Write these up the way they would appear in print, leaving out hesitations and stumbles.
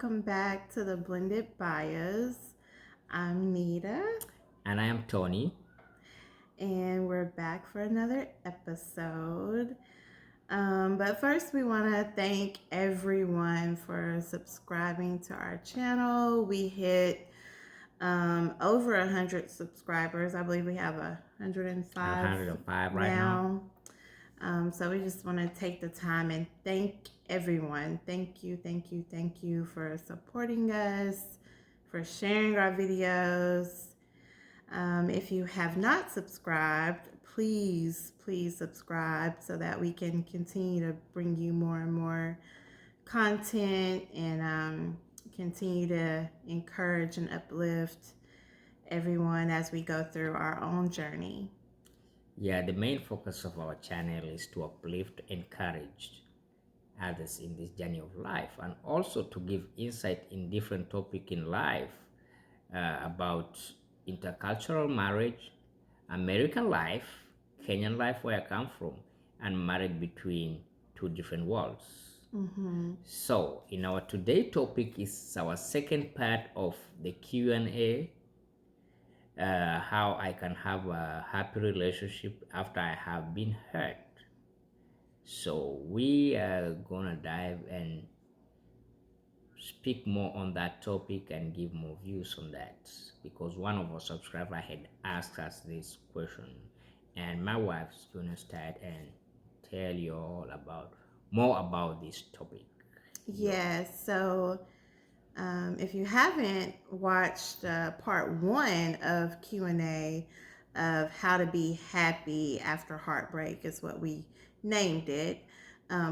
welcome back to the Blended Bios. I'm Nita, And I am Tony. and we're back for another episode. But first, we want to thank everyone for subscribing to our channel. We hit over 100 subscribers. I believe we have 105 105 right now. now. So we just want to take the time and thank everyone. Thank you for supporting us, for sharing our videos. If you have not subscribed, please subscribe so that we can continue to bring you more and more content and continue to encourage and uplift everyone as we go through our own journey. Yeah, the main focus of our channel is to uplift, encourage others in this journey of life, and also to give insight in different topic in life about intercultural marriage, American life, Kenyan life where I come from, and marriage between two different worlds. So, in our today topic is our second part of the Q&A, how I can have a happy relationship after I have been hurt. So we are gonna dive and speak more on that topic and give more views on that, because one of our subscribers had asked us this question, and my wife's gonna start and tell you all about more about this topic. Yes, so if you haven't watched part one of Q&A of how to be happy after heartbreak is what we named it,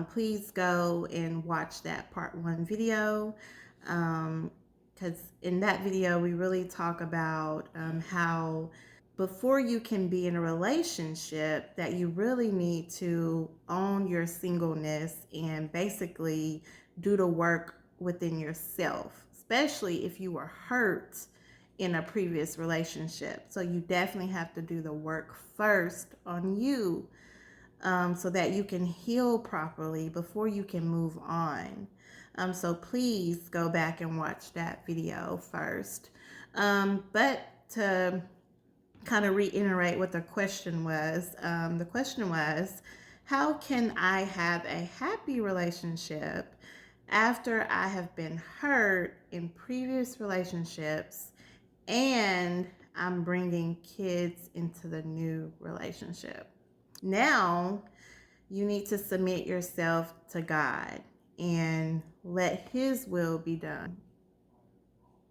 please go and watch that part one video, because in that video we really talk about how before you can be in a relationship that you really need to own your singleness and basically do the work within yourself, especially if you were hurt in a previous relationship. So you definitely have to do the work first on you, so that you can heal properly before you can move on. So please go back and watch that video first. But to kind of reiterate what the question was, how can I have a happy relationship after I have been hurt in previous relationships and I'm bringing kids into the new relationship? Now, you need to submit yourself to God and let His will be done.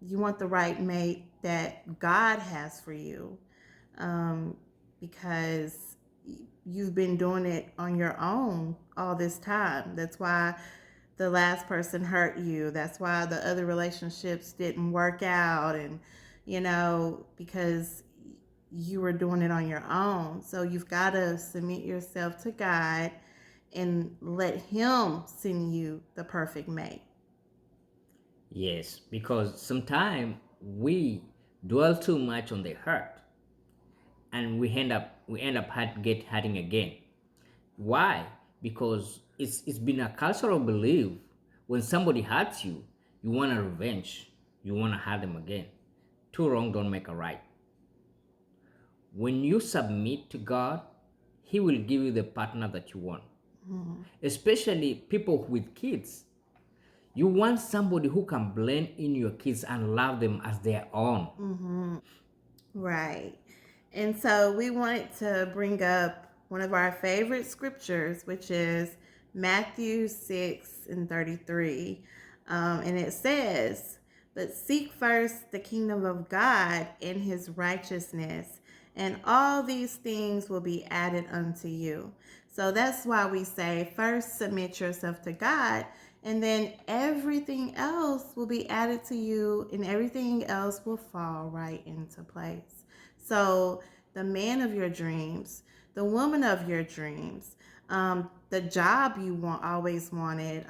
You want the right mate that God has for you, because you've been doing it on your own all this time. That's why the last person hurt you. That's why the other relationships didn't work out, and because you were doing it on your own. So you've got to submit yourself to God and let Him send you the perfect mate. Yes, because sometimes we dwell too much on the hurt, and we end up hurting again. Why? Because it's been a cultural belief, when somebody hurts you, you want a revenge, you want to hurt them again. Two wrong don't make a right. When you submit to God, He will give you the partner that you want. Especially people with kids. You want somebody who can blend in your kids and love them as their own. Right. And so we wanted to bring up one of our favorite scriptures, which is Matthew 6:33. And it says, "But seek first the kingdom of God and His righteousness, and all these things will be added unto you." So that's why we say first submit yourself to God, and then everything else will be added to you, and everything else will fall right into place. So the man of your dreams, the woman of your dreams, the job you always wanted,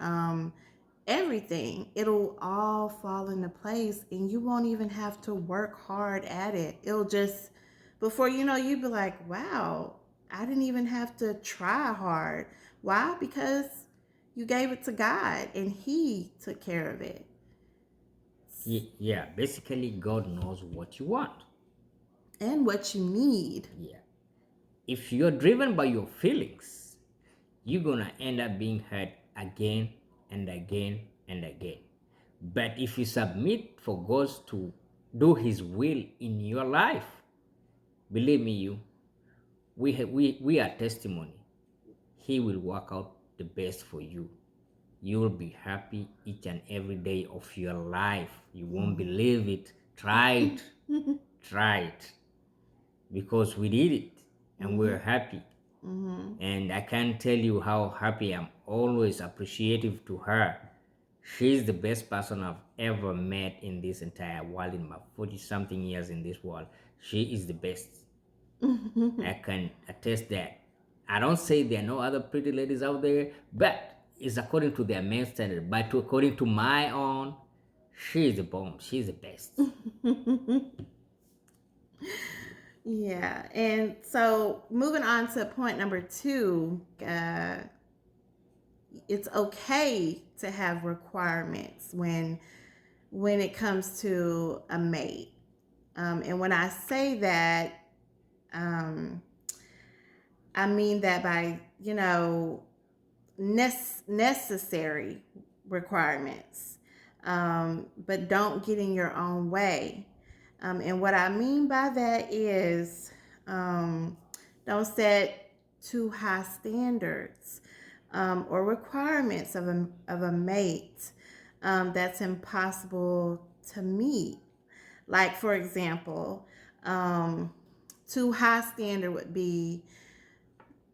everything, it'll all fall into place, and you won't even have to work hard at it. It'll just, before you know, you'd be like, wow, I didn't even have to try hard. Why? Because you gave it to God and He took care of it. Yeah, basically, God knows what you want. and what you need. Yeah. If you're driven by your feelings, you're gonna end up being hurt again and again and again. But if you submit for God to do His will in your life, believe me, we are testimony. He will work out the best for you. You will be happy each and every day of your life. You won't believe it. Try it. Try it. Because we did it and we're happy. And I can't tell you how happy I'm always appreciative to her. She's the best person I've ever met in this entire world, in my 40 something years in this world. She is the best. I can attest that. I don't say there are no other pretty ladies out there, but it's according to their male standard. But according to my own, she is the bomb. She's the best. Yeah, and so moving on to point number two, it's okay to have requirements when it comes to a mate. And when I say that, um, I mean that by necessary requirements, but don't get in your own way. And what I mean by that is, don't set too high standards or requirements of a mate that's impossible to meet. Like, for example, too high standard would be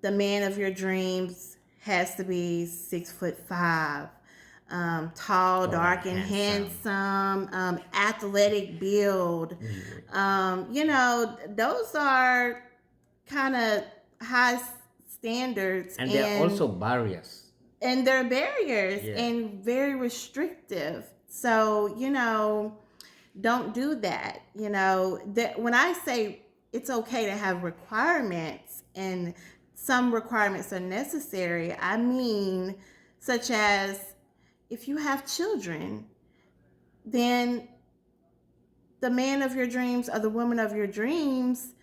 the man of your dreams has to be 6'5", tall, Tall and dark, and handsome. handsome, athletic build. Yeah. Those are kind of high standards, And there are also barriers. and they're barriers Yeah. and very restrictive. So don't do that. That when I say it's okay to have requirements and some requirements are necessary, I mean such as if you have children, then the man of your dreams or the woman of your dreams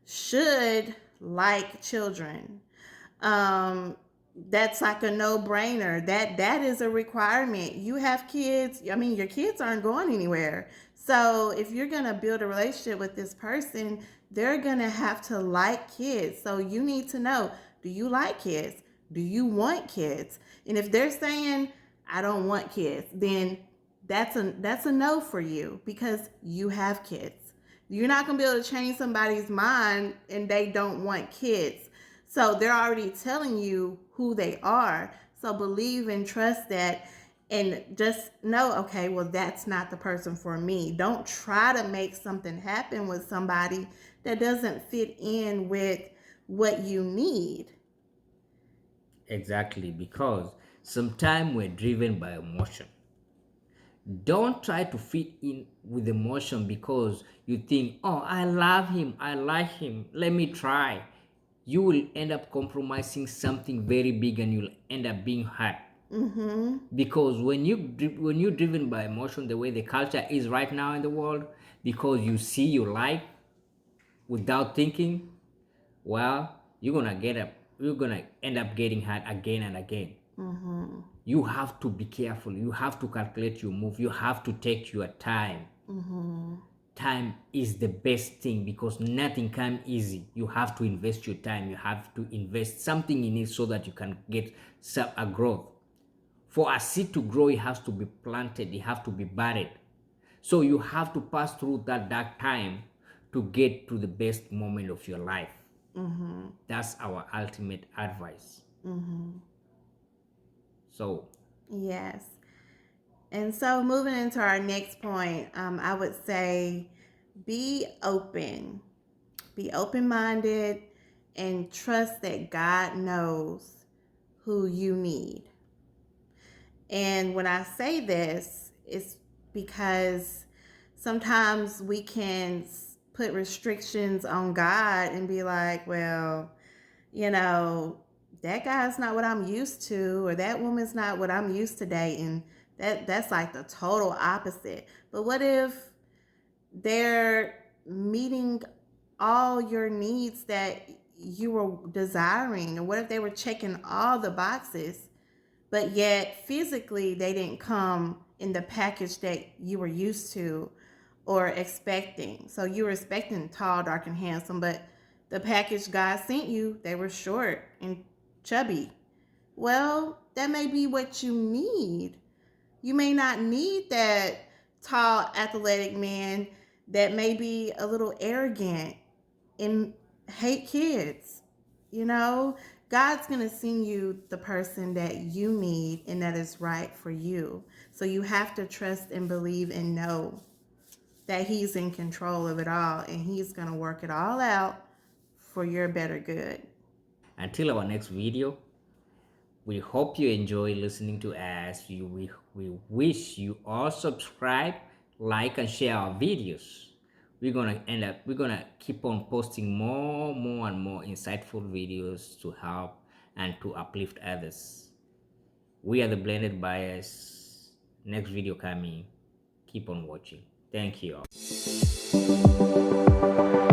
should like children. um that's like a no-brainer. That is a requirement. You have kids, I mean, your kids aren't going anywhere. So if you're going to build a relationship with this person, they're going to have to like kids. So you need to know, do you like kids? Do you want kids? And if they're saying I don't want kids, then that's a no for you, because you have kids. You're not going to be able to change somebody's mind and they don't want kids. So they're already telling you who they are. So believe and trust that, and just know, okay, well, that's not the person for me. Don't try to make something happen with somebody that doesn't fit in with what you need. Exactly, because sometimes we're driven by emotion. Don't try to fit in with emotion because you think, oh, I love him, I like him, let me try. You will end up compromising something very big and you'll end up being hurt. Because when you're driven by emotion, the way the culture is right now in the world, because you see you like without thinking, well, you're gonna end up getting hurt again and again. You have to be careful. You have to calculate your move. You have to take your time. Time is the best thing because nothing comes easy. You have to invest your time. You have to invest something in it so that you can get a growth. For a seed to grow, it has to be planted. It has to be budded. So you have to pass through that dark time to get to the best moment of your life. That's our ultimate advice. So Yes. And so moving into our next point, I would say be open. Be open minded and trust that God knows who you need. And when I say this, it's because sometimes we can put restrictions on God and be like, well, you know, that guy's not what I'm used to, or that woman's not what I'm used to dating. That's like the total opposite. But what if they're meeting all your needs that you were desiring? And what if they were checking all the boxes, but yet physically they didn't come in the package that you were used to or expecting? So you were expecting tall, dark, and handsome, but the package God sent you, they were short and chubby. Well, that may be what you need. You may not need that tall, athletic man that may be a little arrogant and hate kids. You know, God's going to send you the person that you need and that is right for you. So you have to trust and believe and know that He's in control of it all and He's going to work it all out for your better good. Until our next video, we hope you enjoy listening to us. We wish you all subscribe, like, and share our videos. We're gonna keep on posting more and more insightful videos to help and to uplift others. We are the Blended Bias. Next video coming. Keep on watching. Thank you all.